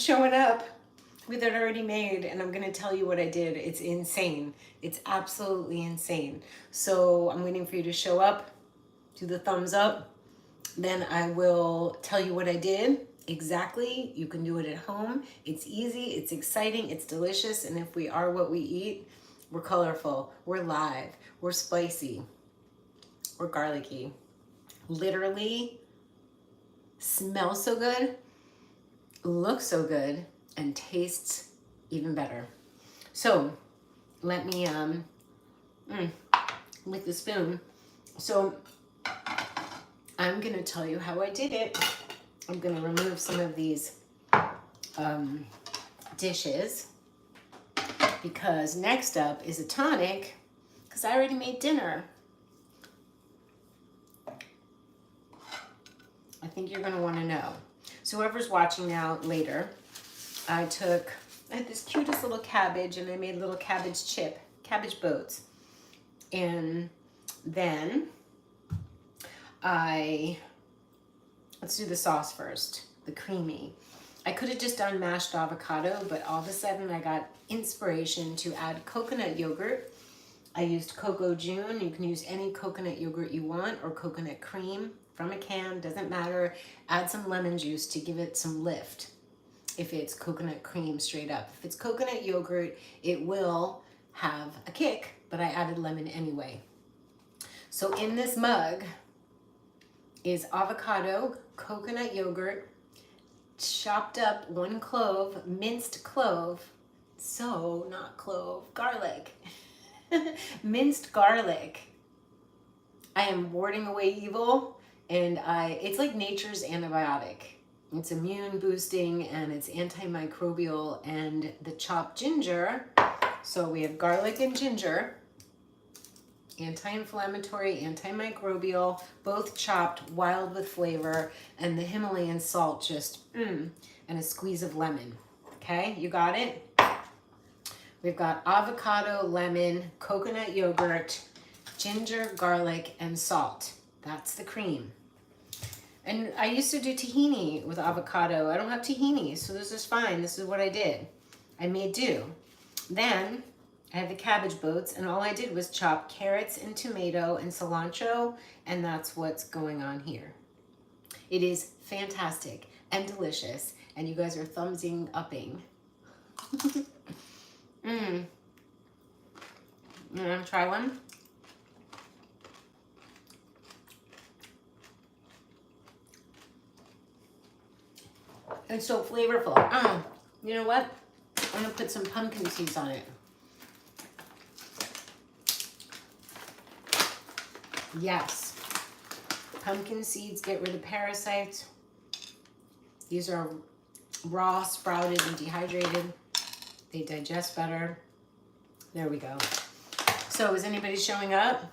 Showing up with it already made, and I'm gonna tell you what I did. It's insane. It's absolutely insane. So I'm waiting for you to show up, do the thumbs up, then I will tell you what I did exactly. You can do it at home. It's easy, it's exciting, it's delicious, and if we are what we eat, we're colorful, we're live, we're spicy, we're garlicky. Literally smells so good, looks so good, and tastes even better. So let me lick the spoon. So I'm gonna tell you how I did it. I'm gonna remove some of these dishes because next up is a tonic because I already made dinner. I think you're gonna wanna know. So whoever's watching now later, I had this cutest little cabbage and I made little cabbage boats. And then let's do the sauce first, the creamy. I could have just done mashed avocado, but all of a sudden I got inspiration to add coconut yogurt. I used Cocoa June. You can use any coconut yogurt you want or coconut cream from a can, doesn't matter. Add some lemon juice to give it some lift if it's coconut cream straight up. If it's coconut yogurt, it will have a kick, but I added lemon anyway. So in this mug is avocado, coconut yogurt, chopped up 1 clove, minced clove, so not clove, garlic, minced garlic. I am warding away evil, and it's like nature's antibiotic. It's immune boosting and it's antimicrobial, and the chopped ginger. So we have garlic and ginger, anti-inflammatory, antimicrobial, both chopped, wild with flavor, and the Himalayan salt just, and a squeeze of lemon. Okay, you got it? We've got avocado, lemon, coconut yogurt, ginger, garlic, and salt. That's the cream. And I used to do tahini with avocado. I don't have tahini, so this is fine. This is what I did. I made do. Then I have the cabbage boats, and all I did was chop carrots and tomato and cilantro, and that's what's going on here. It is fantastic and delicious, and you guys are thumbsing upping. You want to try one? It's so flavorful. You know what? I'm gonna put some pumpkin seeds on it. Yes. Pumpkin seeds get rid of parasites. These are raw, sprouted, and dehydrated. They digest better. There we go. So is anybody showing up?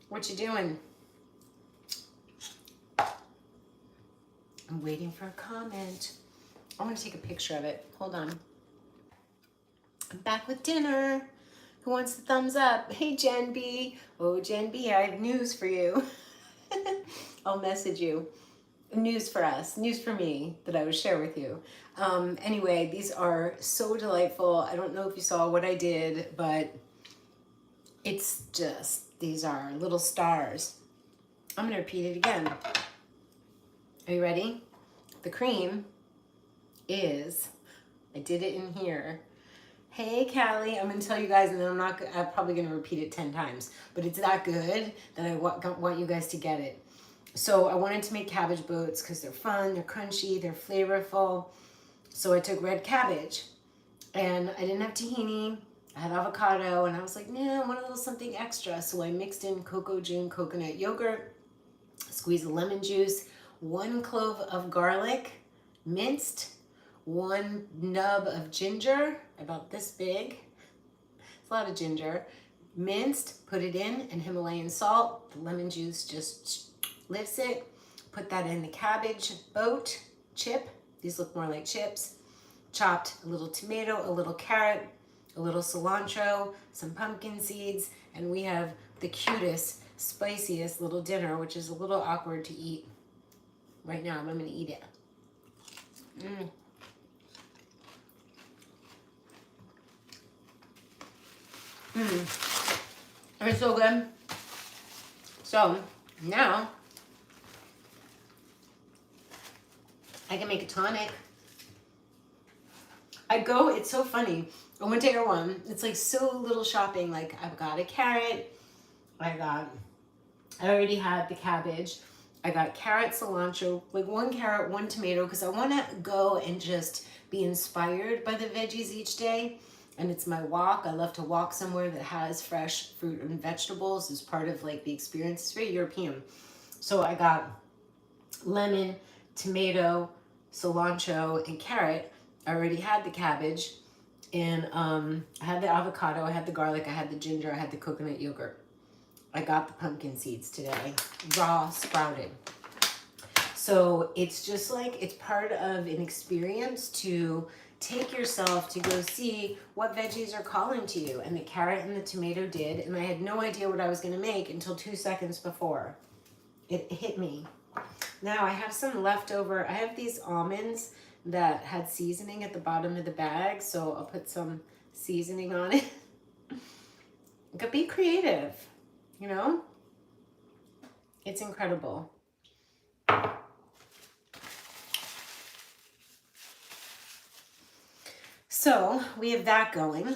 What you doing? I'm waiting for a comment. I want to take a picture of it. Hold on. I'm back with dinner. Who wants the thumbs up? Hey, Jen B. Oh, Jen B, I have news for you. I'll message you. News for us, news for me that I will share with you. Anyway, these are so delightful. I don't know if you saw what I did, but it's just, these are little stars. I'm gonna repeat it again. Are you ready? The cream is, I did it in here. Hey, Callie, I'm gonna tell you guys, and then I'm probably gonna repeat it 10 times, but it's that good that I want you guys to get it. So I wanted to make cabbage boats because they're fun, they're crunchy, they're flavorful. So I took red cabbage, and I didn't have tahini, I had avocado, and I was like, nah, I want a little something extra. So I mixed in Cocoa June coconut yogurt, squeeze of lemon juice, 1 clove of garlic, minced, 1 nub of ginger, about this big. It's a lot of ginger. Minced, put it in, and Himalayan salt. The lemon juice just lifts it. Put that in the cabbage boat chip. These look more like chips. Chopped a little tomato, a little carrot, a little cilantro, some pumpkin seeds, and we have the cutest, spiciest little dinner, which is a little awkward to eat right now, but I'm gonna eat it. It's so good. So now I can make a tonic. It's so funny. I went to Erewhon. It's like so little shopping. Like I've got a carrot. I already had the cabbage. I got carrot, cilantro, like 1 carrot, 1 tomato, because I want to go and just be inspired by the veggies each day. And it's my walk. I love to walk somewhere that has fresh fruit and vegetables as part of like the experience. It's very European. So I got lemon, tomato, cilantro, and carrot. I already had the cabbage, and I had the avocado, I had the garlic, I had the ginger, I had the coconut yogurt. I got the pumpkin seeds today, raw, sprouted. So it's just like, it's part of an experience to take yourself to go see what veggies are calling to you. And the carrot and the tomato did, and I had no idea what I was gonna make until 2 seconds before. It hit me. Now I have some leftover, I have these almonds that had seasoning at the bottom of the bag, so I'll put some seasoning on it. You could be creative, you know? It's incredible. So we have that going,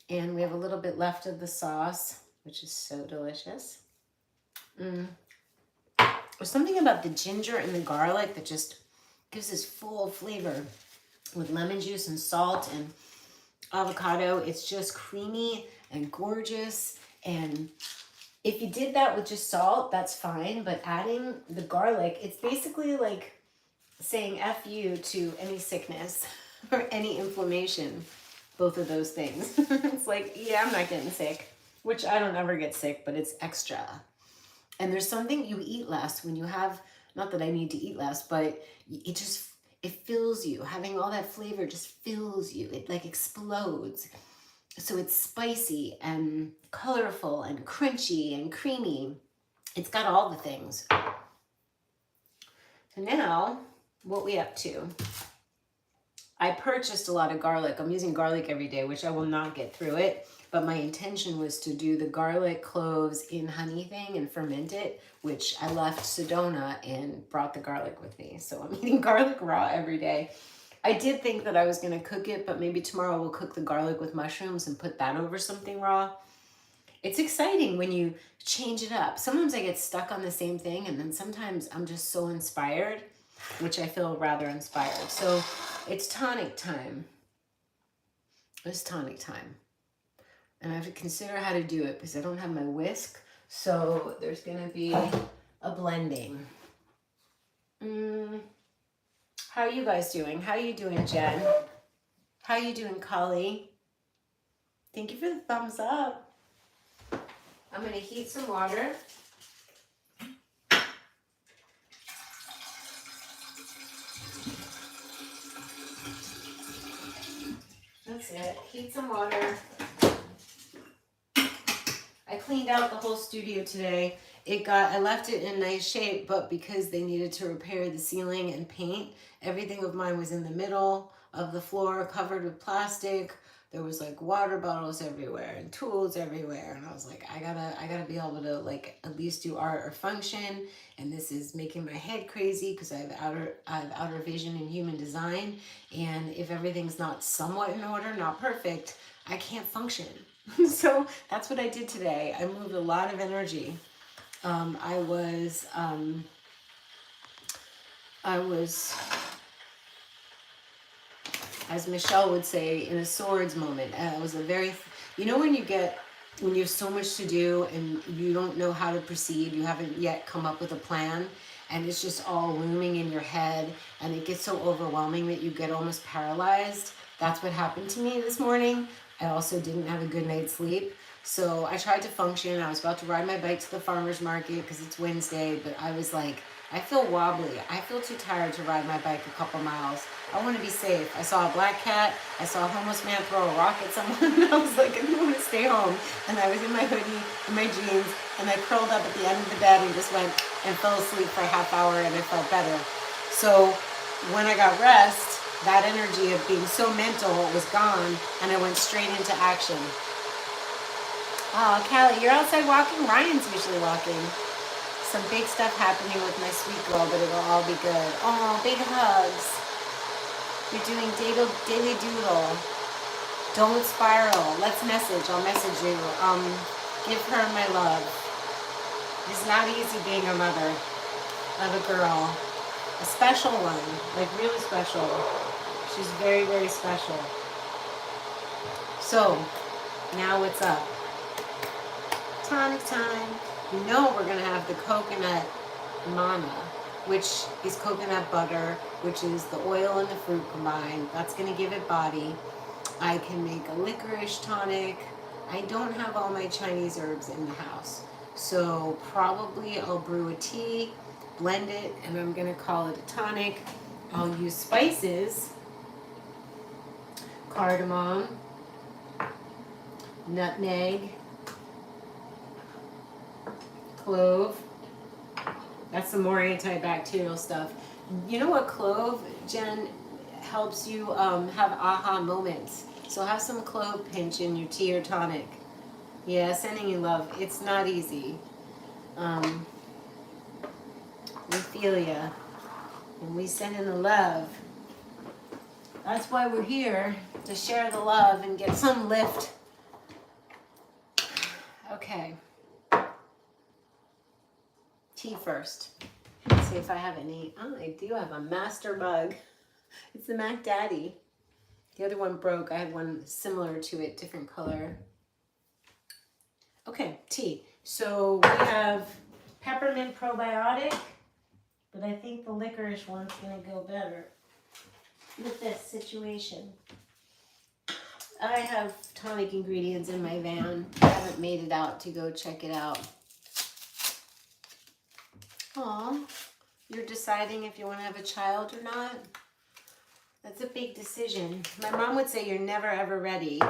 and we have a little bit left of the sauce, which is so delicious. There's something about the ginger and the garlic that just gives this full flavor with lemon juice and salt and avocado. It's just creamy and gorgeous. And if you did that with just salt, that's fine. But adding the garlic, it's basically like saying F you to any sickness or any inflammation. Both of those things. It's like, yeah, I'm not getting sick, which I don't ever get sick, but it's extra. And there's something, you eat less when you have, not that I need to eat less, but it fills you. Having all that flavor just fills you. It like explodes. So it's spicy and colorful and crunchy and creamy. It's got all the things. So now, what we up to? I purchased a lot of garlic. I'm using garlic every day, which I will not get through it. But my intention was to do the garlic cloves in honey thing and ferment it, which I left Sedona and brought the garlic with me. So I'm eating garlic raw every day. I did think that I was going to cook it, but maybe tomorrow we'll cook the garlic with mushrooms and put that over something raw. It's exciting when you change it up. Sometimes I get stuck on the same thing, and then sometimes I'm just so inspired, which I feel rather inspired. So it's tonic time. It's tonic time. And I have to consider how to do it because I don't have my whisk. So there's going to be a blending. How are you guys doing? How are you doing, Jen? How are you doing, Kali? Thank you for the thumbs up. I'm going to heat some water. That's it. Heat some water. I cleaned out the whole studio today. I left it in nice shape, but because they needed to repair the ceiling and paint, everything of mine was in the middle of the floor, covered with plastic. There was like water bottles everywhere and tools everywhere. And I was like, I gotta be able to like at least do art or function. And this is making my head crazy because I have outer vision in human design. And if everything's not somewhat in order, not perfect, I can't function. So that's what I did today. I moved a lot of energy. I was, as Michelle would say, in a swords moment. It was a very, you know, when you have so much to do and you don't know how to proceed, you haven't yet come up with a plan, and it's just all looming in your head, and it gets so overwhelming that you get almost paralyzed. That's what happened to me this morning. I also didn't have a good night's sleep. So I tried to function. I was about to ride my bike to the farmer's market because it's Wednesday, but I was like, I feel wobbly. I feel too tired to ride my bike a couple miles. I want to be safe. I saw a black cat. I saw a homeless man throw a rock at someone. And I was like, I want to stay home. And I was in my hoodie and my jeans, and I curled up at the end of the bed and just went and fell asleep for a half hour, and I felt better. So when I got rest, that energy of being so mental was gone, and I went straight into action. Oh, Callie, you're outside walking? Ryan's usually walking. Some big stuff happening with my sweet girl, but it'll all be good. Oh, big hugs. You're doing daily doodle. Don't spiral. Let's message. I'll message you. Give her my love. It's not easy being a mother of a girl. A special one. Like really special. She's very, very special. So, now what's up? Tonic time. You know we're going to have the coconut mana, which is coconut butter, which is the oil and the fruit combined. That's going to give it body. I can make a licorice tonic. I don't have all my Chinese herbs in the house. So probably I'll brew a tea, blend it, and I'm going to call it a tonic. I'll use spices, cardamom, nutmeg, clove. That's some more antibacterial stuff. You know what clove, Jen, helps you have aha moments. So have some clove pinch in your tea or tonic. Yeah, sending you love. It's not easy. We feel ya. And we send in the love. That's why we're here, to share the love and get some lift. Okay. Tea first. Let's see if I have any. Oh, I do have a master mug. It's the Mac Daddy. The other one broke. I had one similar to it, different color. Okay, tea. So we have peppermint probiotic, but I think the licorice one's going to go better with this situation. I have tonic ingredients in my van. I haven't made it out to go check it out. Aw, you're deciding if you want to have a child or not? That's a big decision. My mom would say you're never ever ready.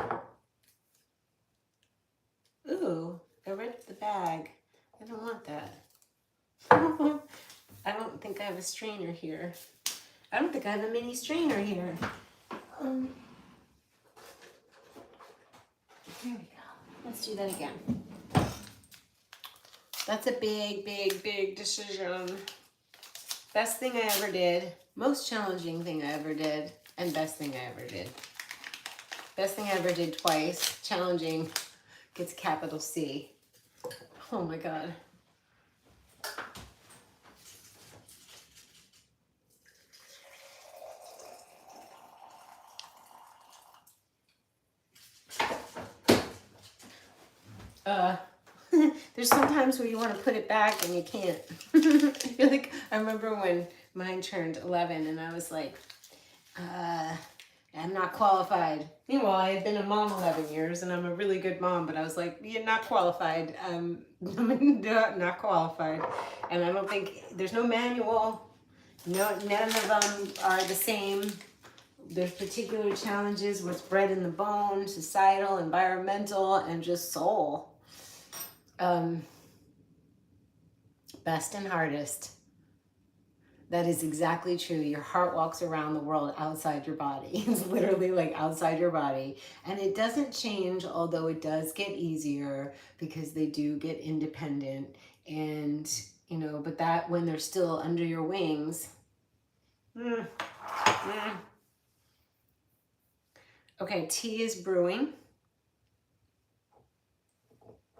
Ooh, I ripped the bag. I don't want that. I don't think I have a strainer here. I don't think I have a mini strainer here. Here we go. Let's do that again. That's a big, big, big decision. Best thing I ever did. Most challenging thing I ever did. And best thing I ever did. Best thing I ever did twice. Challenging gets capital C. Oh my God. There's sometimes where you want to put it back and you can't. You're like, I remember when mine turned 11 and I was like, I'm not qualified. Meanwhile, I had been a mom 11 years and I'm a really good mom, but I was like, you're not qualified. I'm not qualified. And I don't think, there's no manual. No, none of them are the same. There's particular challenges, what's bred in the bone, societal, environmental, and just soul. Best and hardest. That is exactly true. Your heart walks around the world outside your body. It's literally like outside your body. And it doesn't change, although it does get easier because they do get independent. And, you know, but that when they're still under your wings. Okay, tea is brewing.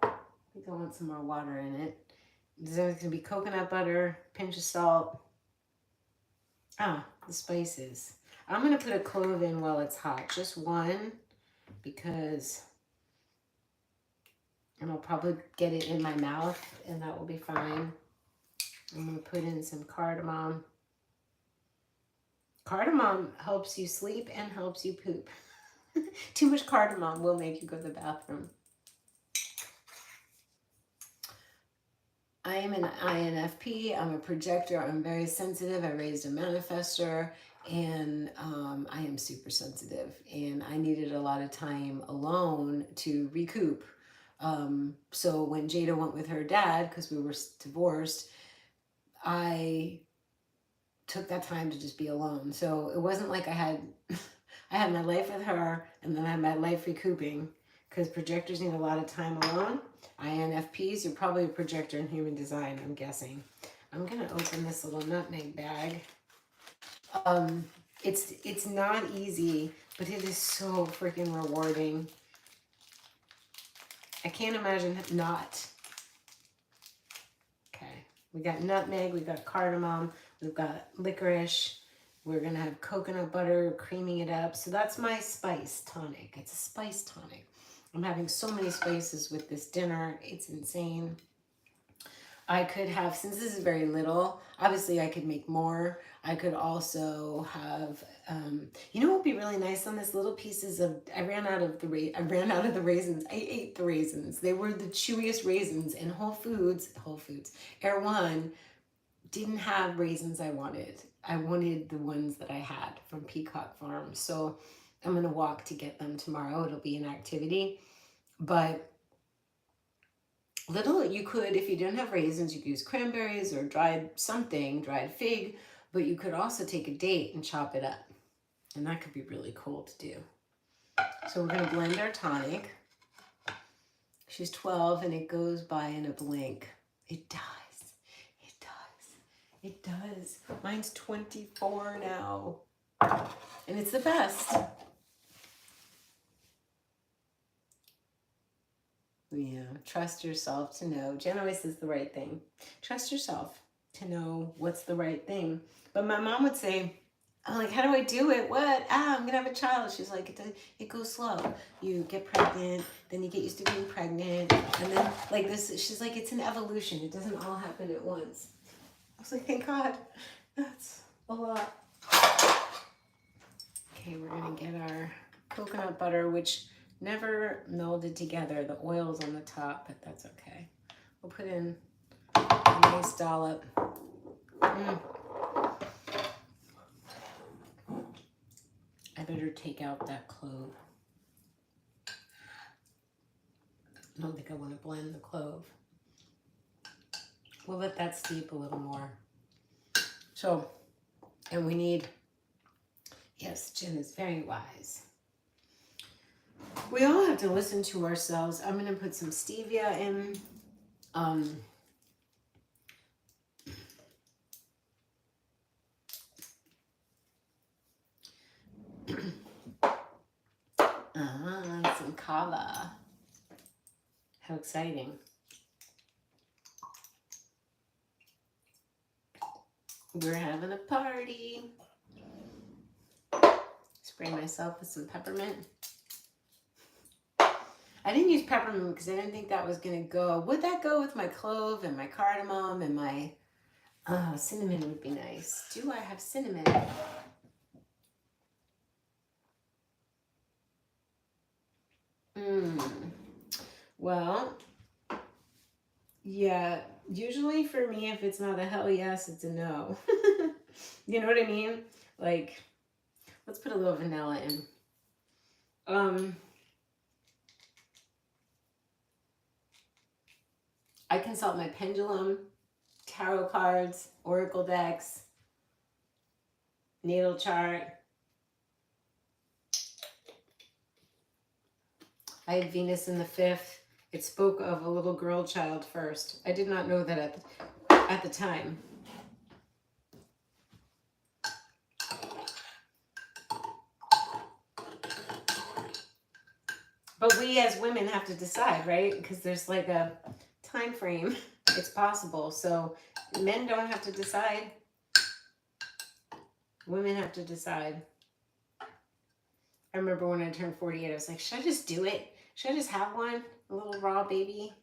I think I want some more water in it. There's going to be coconut butter, pinch of salt. Ah, the spices. I'm going to put a clove in while it's hot. Just one, because, and I'll probably get it in my mouth, and that will be fine. I'm going to put in some cardamom. Cardamom helps you sleep and helps you poop. Too much cardamom will make you go to the bathroom. I am an INFP. I'm a projector. I'm very sensitive. I raised a manifestor, and I am super sensitive. And I needed a lot of time alone to recoup. So when Jada went with her dad, because we were divorced, I took that time to just be alone. So it wasn't like I had my life with her and then I had my life recouping. because projectors need a lot of time alone. INFPs, you're probably a projector in human design, I'm guessing. I'm going to open this little nutmeg bag. It's not easy, but it is so freaking rewarding. I can't imagine not. Okay, we got nutmeg, we got cardamom, we've got licorice. We're gonna have coconut butter, creaming it up. So that's my spice tonic. It's a spice tonic. I'm having so many spices with this dinner. It's insane. I could have, since this is very little, obviously I could make more. I could also have, you know what would be really nice on this? Little pieces of, I ran out of the raisins. I ate the raisins. They were the chewiest raisins, and Whole Foods, Erewhon didn't have raisins I wanted. I wanted the ones that I had from Peacock Farm. So I'm going to walk to get them tomorrow. It'll be an activity. But little, you could, if you didn't have raisins, you could use cranberries or dried fig, but you could also take a date and chop it up. And that could be really cool to do. So we're going to blend our tonic. She's 12 and it goes by in a blink. It does. It does. Mine's 24 now. And it's the best. Yeah, trust yourself to know. Jen always says the right thing. Trust yourself to know what's the right thing. But my mom would say, I'm like, how do I do it? What? I'm going to have a child. She's like, it goes slow. You get pregnant, then you get used to being pregnant. And then like this, she's like, it's an evolution. It doesn't all happen at once. I was like, thank God, that's a lot. Okay, we're gonna get our coconut butter, which never melded together. The oil's on the top, but that's okay. We'll put in a nice dollop. I better take out that clove. I don't think I want to blend the clove. We'll let that steep a little more. So, and we need, yes, Jen is very wise. We all have to listen to ourselves. I'm going to put some stevia in. Some kava. How exciting. We're having a party. Spray myself with some peppermint. I didn't use peppermint because I didn't think that was going to go. Would that go with my clove and my cardamom and my cinnamon would be nice. Do I have cinnamon? Well, yeah, usually for me, if it's not a hell yes, it's a no. You know what I mean? Like, let's put a little vanilla in. I consult my pendulum, tarot cards, oracle decks, natal chart. I had Venus in the 5th. It spoke of a little girl child first. I did not know that at the time. But we as women have to decide, right? Because there's like a time frame. It's possible. So men don't have to decide. Women have to decide. I remember when I turned 48, I was like, should I just do it? Should I just have one? A little raw baby?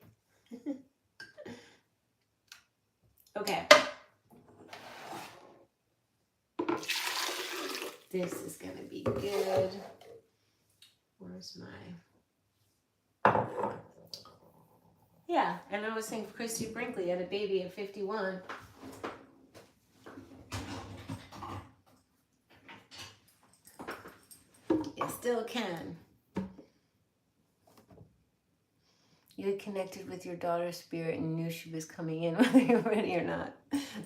Okay. This is going to be good. Where's my... Yeah, and I was saying Christy Brinkley had a baby at 51. You still can. You had connected with your daughter's spirit and knew she was coming in whether you're ready or not.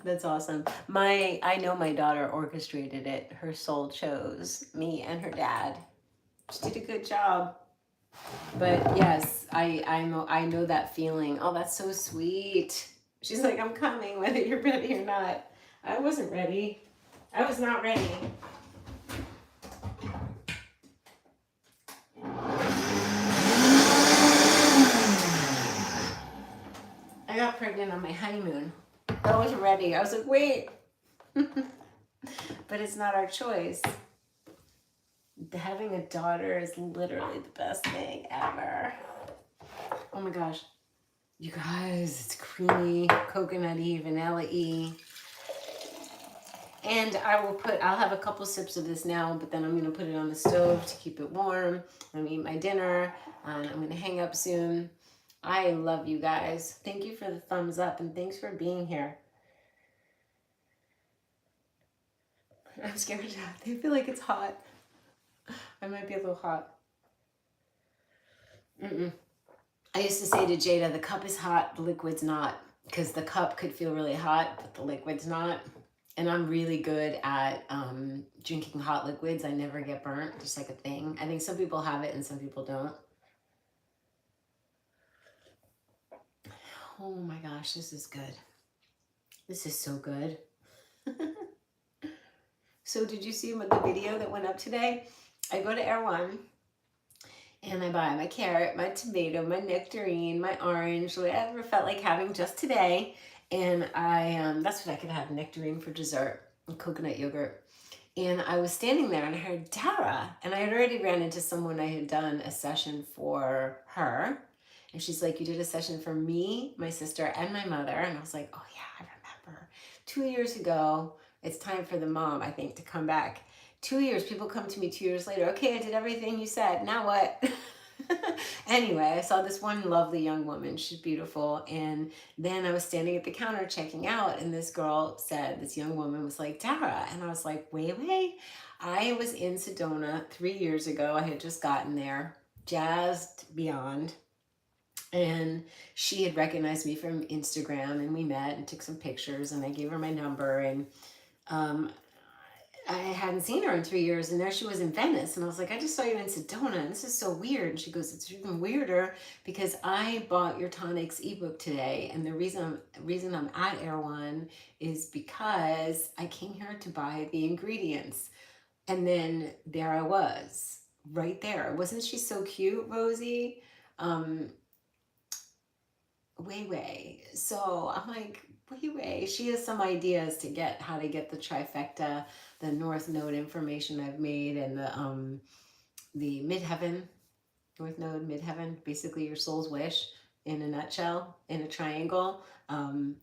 That's awesome. I know my daughter orchestrated it. Her soul chose me and her dad. She did a good job. But yes, I know that feeling. Oh, that's so sweet. She's like, I'm coming, whether you're ready or not. I wasn't ready. I was not ready. I got pregnant on my honeymoon. I wasn't ready. I was like, wait. But it's not our choice. Having a daughter is literally the best thing ever. Oh my gosh. You guys, it's creamy, coconutty, vanilla-y. And I'll have a couple sips of this now, but then I'm going to put it on the stove to keep it warm. I'm going to eat my dinner, and I'm going to hang up soon. I love you guys. Thank you for the thumbs up, and thanks for being here. I'm scared to death. I feel like it's hot. I might be a little hot. I used to say to Jada, the cup is hot, the liquid's not. Because the cup could feel really hot, but the liquid's not. And I'm really good at drinking hot liquids. I never get burnt, just like a thing. I think some people have it and some people don't. Oh my gosh, this is good. This is so good. So did you see the video that went up today? I go to Air One and I buy my carrot, my tomato, my nectarine, my orange, whatever I felt like having just today. And that's what I could have, nectarine for dessert and coconut yogurt. And I was standing there and I heard Dara, and I had already ran into someone I had done a session for her. And she's like, you did a session for me, my sister, and my mother. And I was like, oh yeah, I remember. 2 years ago, it's time for the mom, I think, to come back. 2 years, people come to me 2 years later. Okay, I did everything you said. Now what? Anyway, I saw this one lovely young woman. She's beautiful. And then I was standing at the counter checking out, and this girl said, this young woman was like, Dara. And I was like, wait. I was in Sedona 3 years ago. I had just gotten there, jazzed beyond. And she had recognized me from Instagram, and we met and took some pictures, and I gave her my number. And I hadn't seen her in 3 years, and there she was in Venice. And I was like, I just saw you in Sedona, and this is so weird. And she goes, it's even weirder because I bought your Tonic's ebook today. And the reason I'm at Air One is because I came here to buy the ingredients. And then there I was, right there. Wasn't she so cute, Rosie? Way. So I'm like, way. She has some ideas to get how to get the trifecta, the North Node information I've made, and the midheaven, North Node, midheaven, basically your soul's wish in a nutshell, in a triangle.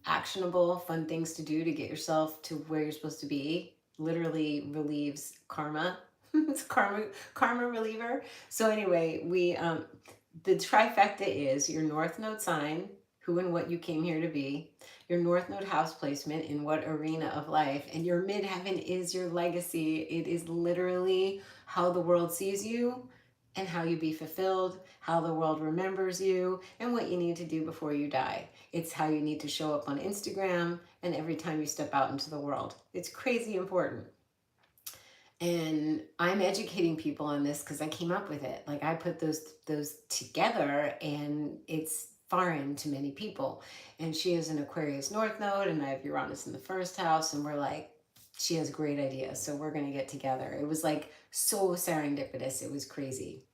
Actionable, fun things to do to get yourself to where you're supposed to be. Literally relieves karma. It's karma reliever. So anyway, the trifecta is your North Node sign, who and what you came here to be, your North Node house placement in what arena of life, and your midheaven is your legacy. It is literally how the world sees you and how you be fulfilled, how the world remembers you, and what you need to do before you die. It's how you need to show up on Instagram and every time you step out into the world. It's crazy important. And I'm educating people on this because I came up with it. Like I put those together, and it's foreign to many people. And she is an Aquarius North Node, and I have Uranus in the first house, and we're like, she has great ideas, so we're gonna get together. It was like so serendipitous. It was crazy.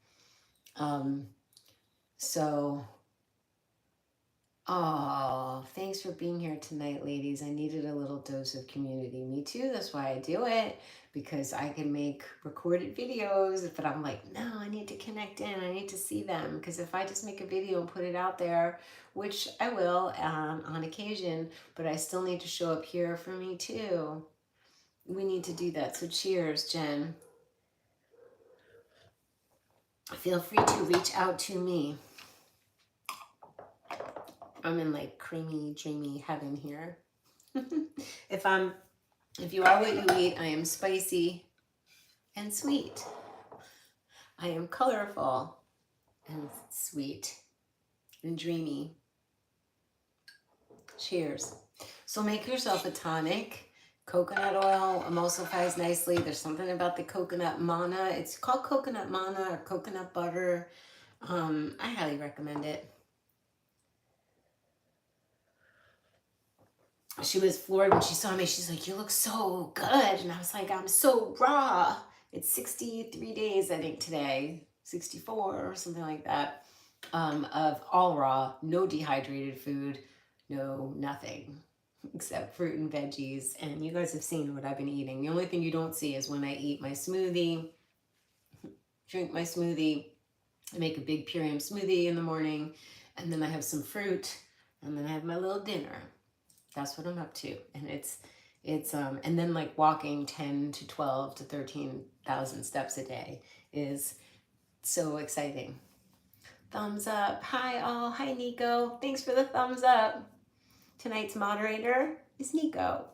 Oh, thanks for being here tonight, ladies. I needed a little dose of community. Me too. That's why I do it, because I can make recorded videos, but I'm like, no, I need to connect in. I need to see them, because if I just make a video and put it out there, which I will on occasion, but I still need to show up here for me too. We need to do that. So cheers, Jen. Feel free to reach out to me. I'm in like creamy, dreamy heaven here. If you are what you eat, I am spicy and sweet. I am colorful and sweet and dreamy. Cheers. So make yourself a tonic. Coconut oil emulsifies nicely. There's something about the coconut manna. It's called coconut manna or coconut butter. I highly recommend it. She was floored when she saw me. She's like, you look so good. And I was like, I'm so raw. It's 63 days, I think, today. 64 or something like that. Of all raw, no dehydrated food, no nothing except fruit and veggies. And you guys have seen what I've been eating. The only thing you don't see is when I eat my smoothie, drink my smoothie, I make a big Purium smoothie in the morning, and then I have some fruit, and then I have my little dinner. That's what I'm up to. And it's and then like walking 10 to 12 to 13,000 steps a day is so exciting. Thumbs up. Hi all. Hi Nico. Thanks for the thumbs up. Tonight's moderator is Nico.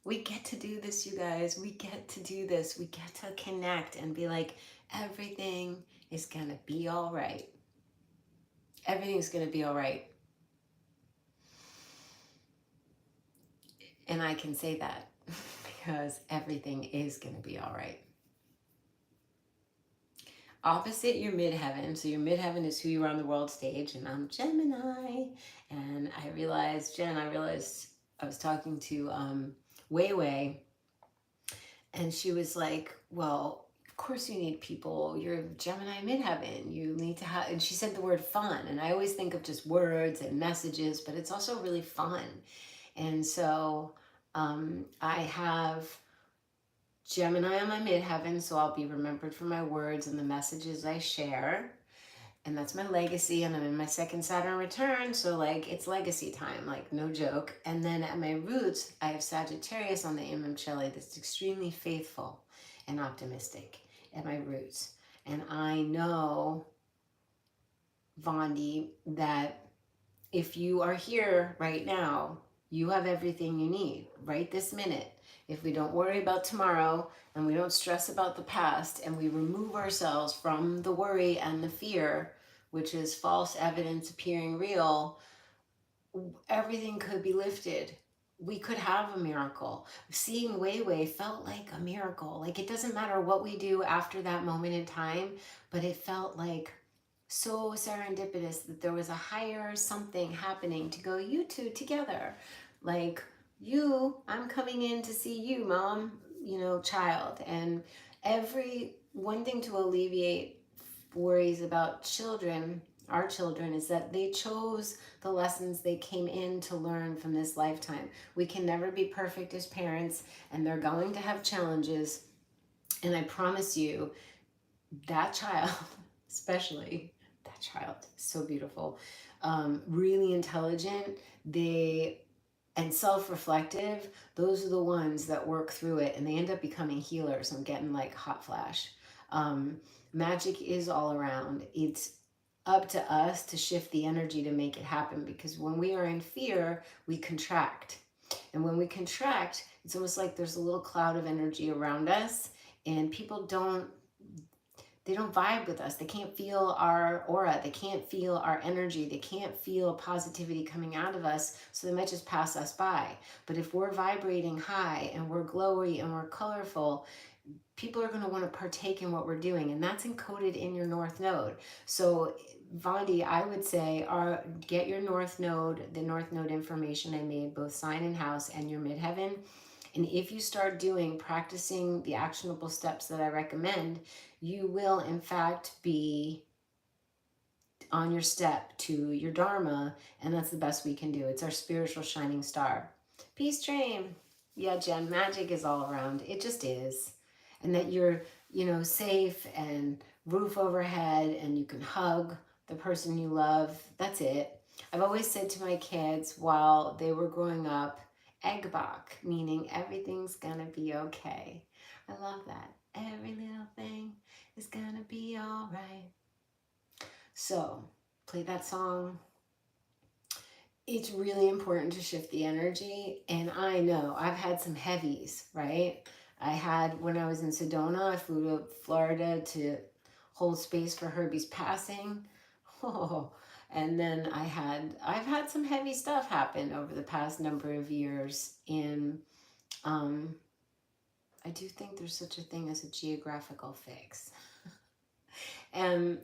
We get to do this, you guys. We get to do this. We get to connect and be like, everything is gonna be all right. Everything's gonna be all right. And I can say that because everything is going to be all right. Opposite your midheaven. So your midheaven is who you are on the world stage, and I'm Gemini. And I realized I was talking to Wei, and she was like, well, of course you need people. You're Gemini midheaven. You need to have, and she said the word fun. And I always think of just words and messages, but it's also really fun. And so I have Gemini on my midheaven, so I'll be remembered for my words and the messages I share. And that's my legacy, and I'm in my second Saturn return, so like it's legacy time, like no joke. And then at my roots, I have Sagittarius on the Imamcheli that's extremely faithful and optimistic at my roots. And I know, Vondi, that if you are here right now, you have everything you need right this minute. If we don't worry about tomorrow and we don't stress about the past and we remove ourselves from the worry and the fear, which is false evidence appearing real, everything could be lifted. We could have a miracle. Seeing Wei felt like a miracle. Like it doesn't matter what we do after that moment in time, but it felt like so serendipitous that there was a higher something happening to go, you two together. Like you, I'm coming in to see you, mom, child. And every one thing to alleviate worries about children, our children, is that they chose the lessons they came in to learn from this lifetime. We can never be perfect as parents, and they're going to have challenges. And I promise you, that child, especially that child, so beautiful, really intelligent, and self-reflective, those are the ones that work through it, and they end up becoming healers. I'm getting like hot flash. Magic is all around. It's up to us to shift the energy to make it happen, because when we are in fear, we contract. And when we contract, it's almost like there's a little cloud of energy around us, and people don't vibe with us. They can't feel our aura. They can't feel our energy. They can't feel positivity coming out of us. So they might just pass us by. But if we're vibrating high and we're glowy and we're colorful, people are going to want to partake in what we're doing. And that's encoded in your North Node. So Vondi, I would say, get your North Node, the North Node information I made, both sign and house and your midheaven. And if you start practicing the actionable steps that I recommend, you will in fact be on your step to your Dharma, and that's the best we can do. It's our spiritual shining star. Peace dream. Yeah, Jen, magic is all around. It just is. And that you're, safe and roof overhead and you can hug the person you love. That's it. I've always said to my kids while they were growing up, Egbach, meaning everything's gonna be okay. I love that. Every little thing is gonna be all right. So, play that song. It's really important to shift the energy. And I know I've had some heavies, right? I had, when I was in Sedona, I flew to Florida to hold space for Herbie's passing. Oh, and then I've had some heavy stuff happen over the past number of years. And I do think there's such a thing as a geographical fix. I'm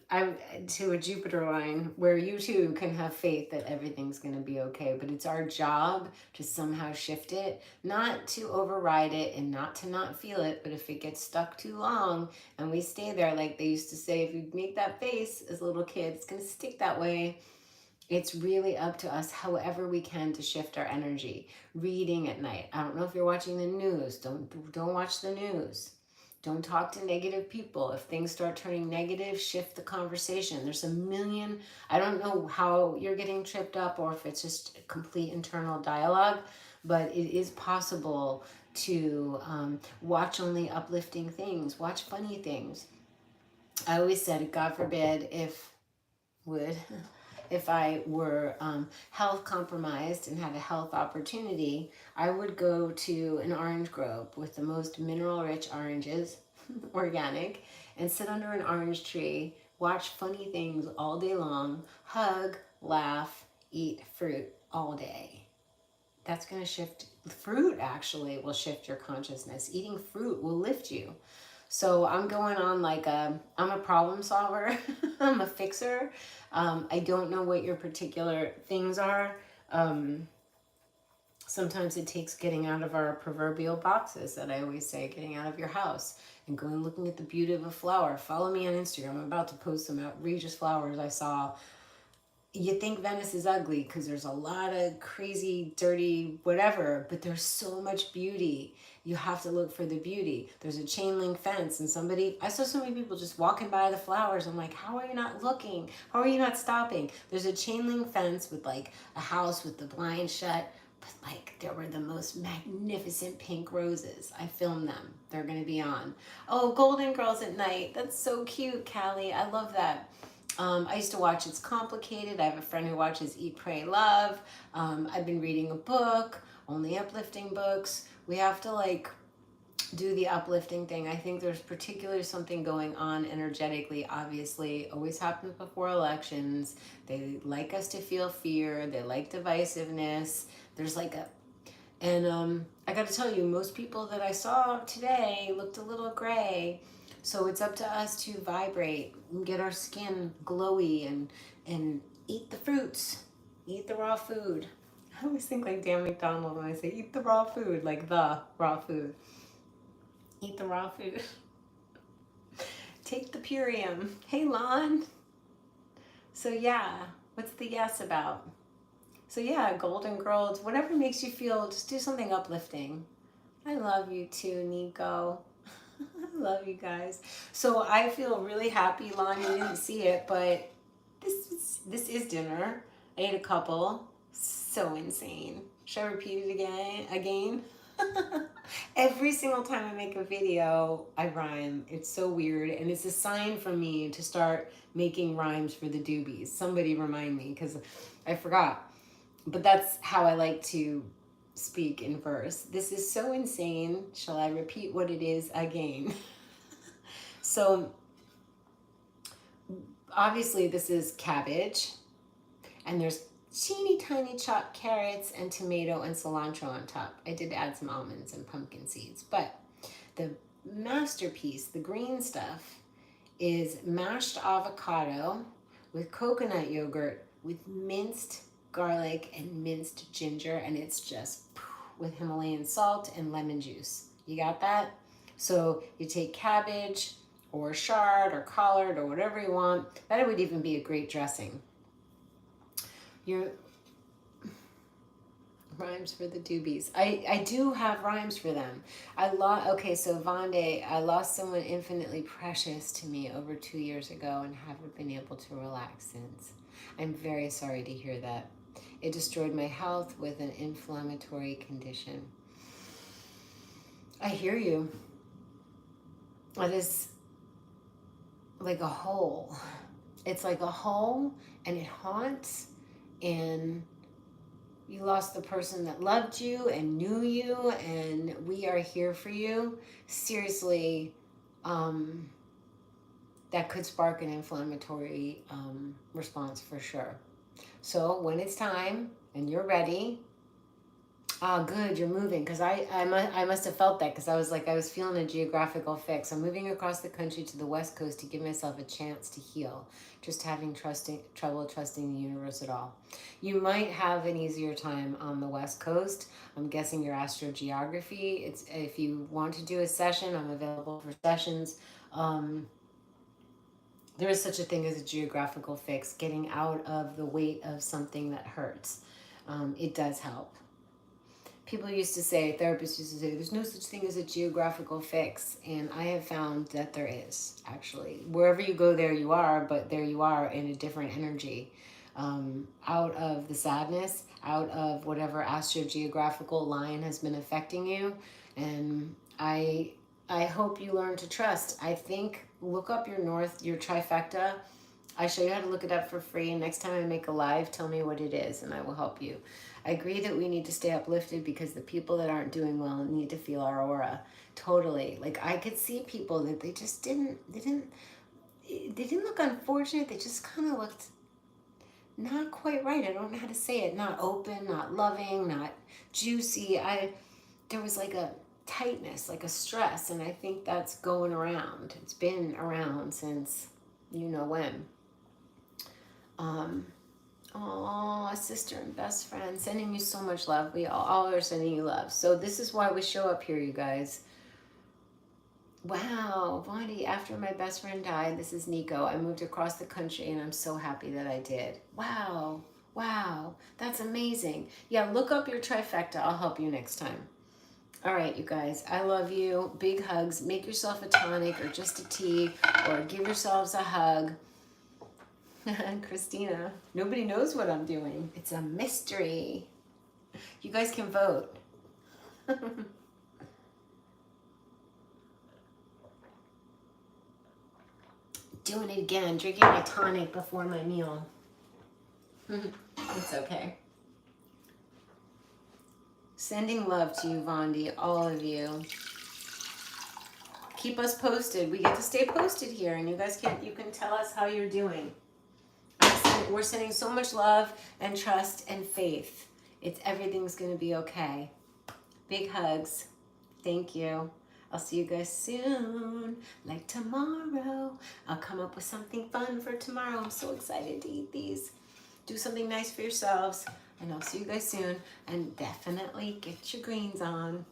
to a Jupiter line where you too can have faith that everything's going to be okay. But it's our job to somehow shift it, not to override it and not to not feel it. But if it gets stuck too long and we stay there, like they used to say, if you make that face as a little kid, it's going to stick that way. It's really up to us, however we can, to shift our energy. Reading at night. I don't know if you're watching the news. Don't watch the news. Don't talk to negative people. If things start turning negative, shift the conversation. There's a million. I don't know how you're getting tripped up or if it's just a complete internal dialogue, but it is possible to watch only uplifting things. Watch funny things. I always said, God forbid, if I were health compromised and had a health opportunity, I would go to an orange grove with the most mineral rich oranges, organic, and sit under an orange tree, watch funny things all day long, hug, laugh, eat fruit all day. That's going to shift. Fruit actually will shift your consciousness. Eating fruit will lift you. So I'm going on like I'm a problem solver. I'm a fixer. I don't know what your particular things are. Sometimes it takes getting out of our proverbial boxes that I always say, getting out of your house and going looking at the beauty of a flower. Follow me on Instagram. I'm about to post some outrageous flowers I saw. You think Venice is ugly because there's a lot of crazy, dirty, whatever, but there's so much beauty. You have to look for the beauty. There's a chain link fence and I saw so many people just walking by the flowers. I'm like, how are you not looking? How are you not stopping? There's a chain link fence with like a house with the blind shut, but like there were the most magnificent pink roses. I filmed them. They're going to be on. Oh, Golden Girls at Night. That's so cute, Callie. I love that. I used to watch It's Complicated. I have a friend who watches Eat, Pray, Love. I've been reading a book, only uplifting books. We have to like do the uplifting thing. I think there's particularly something going on energetically, obviously. Always happens before elections. They like us to feel fear. They like divisiveness. There's like I got to tell you, most people that I saw today looked a little gray. So it's up to us to vibrate and get our skin glowy and eat the fruits, eat the raw food. I always think like Dan McDonald when I say eat the raw food, like the raw food. Eat the raw food. Take the Purium. Hey, Lon. So yeah, what's the yes about? So yeah, Golden Girls, whatever makes you feel, just do something uplifting. I love you too, Nico. I love you guys. So I feel really happy, Lon. You didn't see it, but this is dinner. I ate a couple. So insane. Should I repeat it again? Every single time I make a video, I rhyme. It's so weird, and it's a sign for me to start making rhymes for the doobies. Somebody remind me, because I forgot. But that's how I like to speak in verse. This is so insane. Shall I repeat what it is again? So obviously this is cabbage, and there's teeny tiny chopped carrots and tomato and cilantro on top. I did add some almonds and pumpkin seeds, but the masterpiece, the green stuff, is mashed avocado with coconut yogurt with minced garlic and minced ginger, and it's just with Himalayan salt and lemon juice. You got that? So you take cabbage or chard or collard or whatever you want. That would even be a great dressing. Your rhymes for the doobies. I do have rhymes for them. Okay, so Vande, I lost someone infinitely precious to me over 2 years ago and haven't been able to relax since. I'm very sorry to hear that. It destroyed my health with an inflammatory condition. I hear you. It is like a hole. It's like a hole, and it haunts, and you lost the person that loved you and knew you, and we are here for you. Seriously, that could spark an inflammatory response for sure. So when it's time and you're ready, Oh, good, you're moving. Because I must have felt that because I was like, I was feeling a geographical fix. I'm moving across the country to the West Coast to give myself a chance to heal. Just having trouble trusting the universe at all. You might have an easier time on the West Coast. I'm guessing your astrogeography. It's if you want to do a session, I'm available for sessions. Um, there is such a thing as a geographical fix, getting out of the weight of something that hurts. It does help. People used to say, therapists used to say, there's no such thing as a geographical fix. And I have found that there is, actually. Wherever you go, there you are, but there you are in a different energy. Out of the sadness, out of whatever astrogeographical line has been affecting you. And I hope you learn to trust. I think, look up your north, your trifecta. I show you how to look it up for free. And next time I make a live, tell me what it is and I will help you. I agree that we need to stay uplifted because the people that aren't doing well need to feel our aura. Totally. Like I could see people that they just they didn't look unfortunate. They just kind of looked not quite right. I don't know how to say it. Not open, not loving, not juicy. There was like a tightness, like a stress. And I think that's going around. It's been around since you know when. Oh, sister and best friend, sending you so much love. We all are sending you love. So this is why we show up here, you guys. Wow, Bonnie, after my best friend died, this is Nico. I moved across the country and I'm so happy that I did. Wow, wow, that's amazing. Yeah, look up your trifecta. I'll help you next time. All right, you guys, I love you. Big hugs. Make yourself a tonic or just a tea or give yourselves a hug. Christina, nobody knows what I'm doing. It's a mystery. You guys can vote. Doing it again, drinking my tonic before my meal. It's okay. Sending love to you, Vondi, all of you. Keep us posted. We get to stay posted here, and you can tell us how you're doing. We're sending so much love and trust and faith. Everything's going to be okay. Big hugs. Thank you. I'll see you guys soon. Like tomorrow. I'll come up with something fun for tomorrow. I'm so excited to eat these. Do something nice for yourselves. And I'll see you guys soon. And definitely get your greens on.